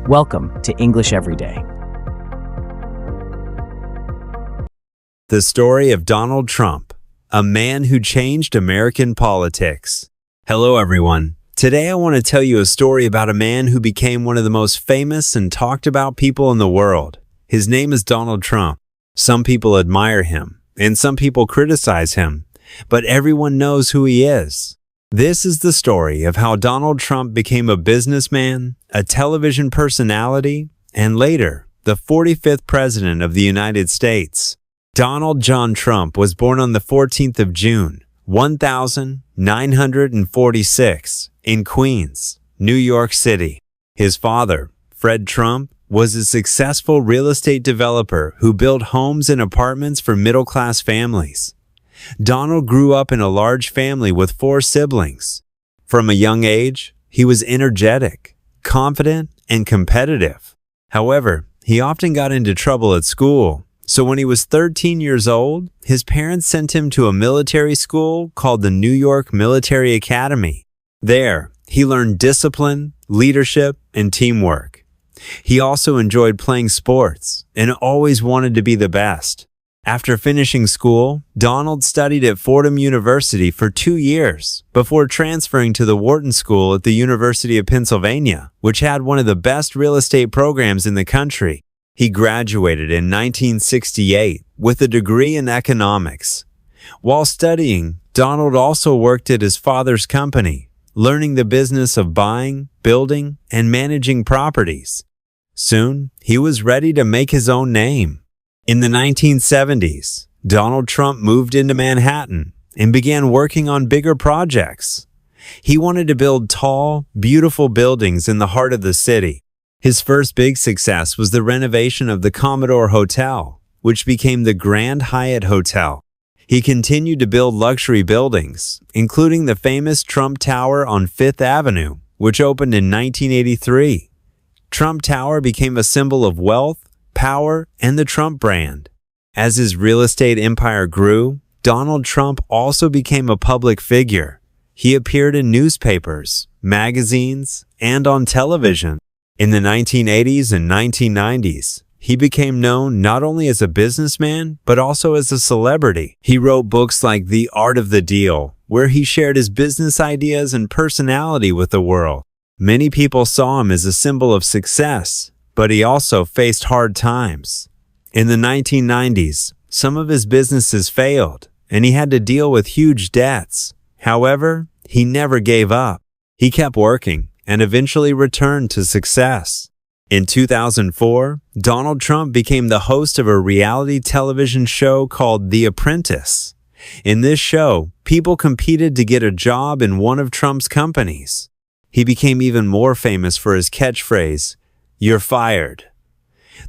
Welcome to English Every Day. The story of Donald Trump, a man who changed American politics. Hello, everyone. Today I want to tell you a story about a man who became one of the most famous and talked about people in the world. His name is Donald Trump. Some people admire him, and some people criticize him, but everyone knows who he is. This is the story of how Donald Trump became a businessman, a television personality, and later, the 45th President of the United States. Donald John Trump was born on the 14th of June, 1946, in Queens, New York City. His father, Fred Trump, was a successful real estate developer who built homes and apartments for middle-class families. Donald grew up in a large family with 4 siblings. From a young age, he was energetic, confident, and competitive. However, he often got into trouble at school, so when he was 13 years old, his parents sent him to a military school called the New York Military Academy. There, he learned discipline, leadership, and teamwork. He also enjoyed playing sports and always wanted to be the best. After finishing school, Donald studied at Fordham University for 2 years before transferring to the Wharton School at the University of Pennsylvania, which had one of the best real estate programs in the country. He graduated in 1968 with a degree in economics. While studying, Donald also worked at his father's company, learning the business of buying, building, and managing properties. Soon, he was ready to make his own name. In the 1970s, Donald Trump moved into Manhattan and began working on bigger projects. He wanted to build tall, beautiful buildings in the heart of the city. His first big success was the renovation of the Commodore Hotel, which became the Grand Hyatt Hotel. He continued to build luxury buildings, including the famous Trump Tower on Fifth Avenue, which opened in 1983. Trump Tower became a symbol of wealth, power, and the Trump brand. As his real estate empire grew, Donald Trump also became a public figure. He appeared in newspapers, magazines, and on television. In the 1980s and 1990s, he became known not only as a businessman, but also as a celebrity. He wrote books like The Art of the Deal, where he shared his business ideas and personality with the world. Many people saw him as a symbol of success, but he also faced hard times. In the 1990s, some of his businesses failed, and he had to deal with huge debts. However, he never gave up. He kept working and eventually returned to success. In 2004, Donald Trump became the host of a reality television show called The Apprentice. In this show, people competed to get a job in one of Trump's companies. He became even more famous for his catchphrase, "You're fired."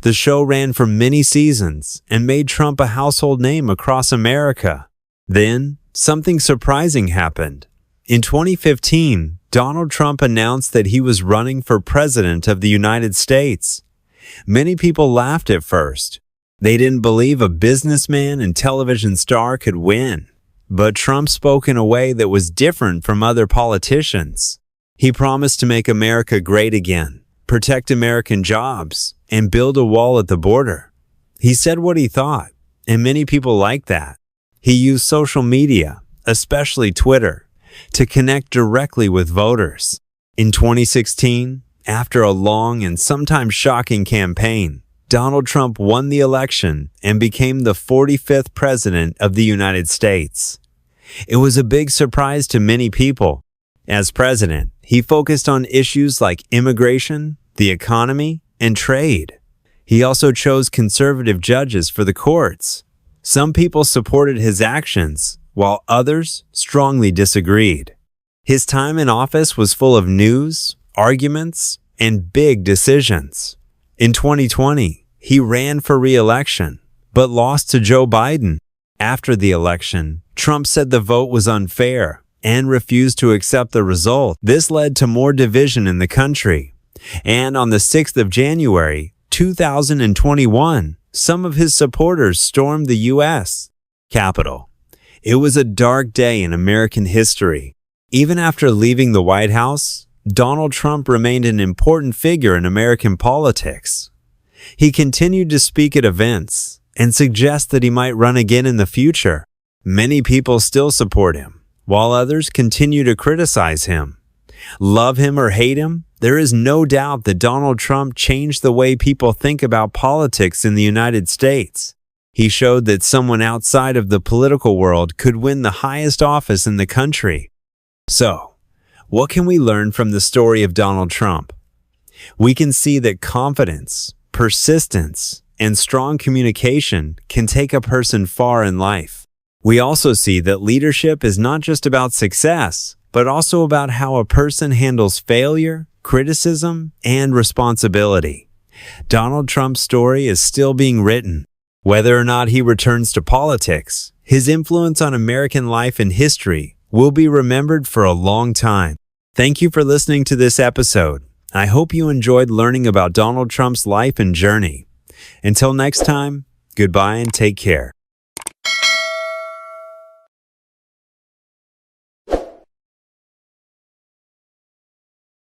The show ran for many seasons and made Trump a household name across America. Then, something surprising happened. In 2015, Donald Trump announced that he was running for president of the United States. Many people laughed at first. They didn't believe a businessman and television star could win. But Trump spoke in a way that was different from other politicians. He promised to make America great again, protect American jobs, and build a wall at the border. He said what he thought, and many people liked that. He used social media, especially Twitter, to connect directly with voters. In 2016, after a long and sometimes shocking campaign, Donald Trump won the election and became the 45th President of the United States. It was a big surprise to many people. As president, he focused on issues like immigration, the economy, and trade. He also chose conservative judges for the courts. Some people supported his actions, while others strongly disagreed. His time in office was full of news, arguments, and big decisions. In 2020, he ran for re-election, but lost to Joe Biden. After the election, Trump said the vote was unfair and refused to accept the result. This led to more division in the country. And on the 6th of January, 2021, some of his supporters stormed the U.S. Capitol. It was a dark day in American history. Even after leaving the White House, Donald Trump remained an important figure in American politics. He continued to speak at events and suggest that he might run again in the future. Many people still support him, while others continue to criticize him. Love him or hate him, there is no doubt that Donald Trump changed the way people think about politics in the United States. He showed that someone outside of the political world could win the highest office in the country. So, what can we learn from the story of Donald Trump? We can see that confidence, persistence, and strong communication can take a person far in life. We also see that leadership is not just about success, but also about how a person handles failure, criticism, and responsibility. Donald Trump's story is still being written. Whether or not he returns to politics, his influence on American life and history will be remembered for a long time. Thank you for listening to this episode. I hope you enjoyed learning about Donald Trump's life and journey. Until next time, goodbye and take care.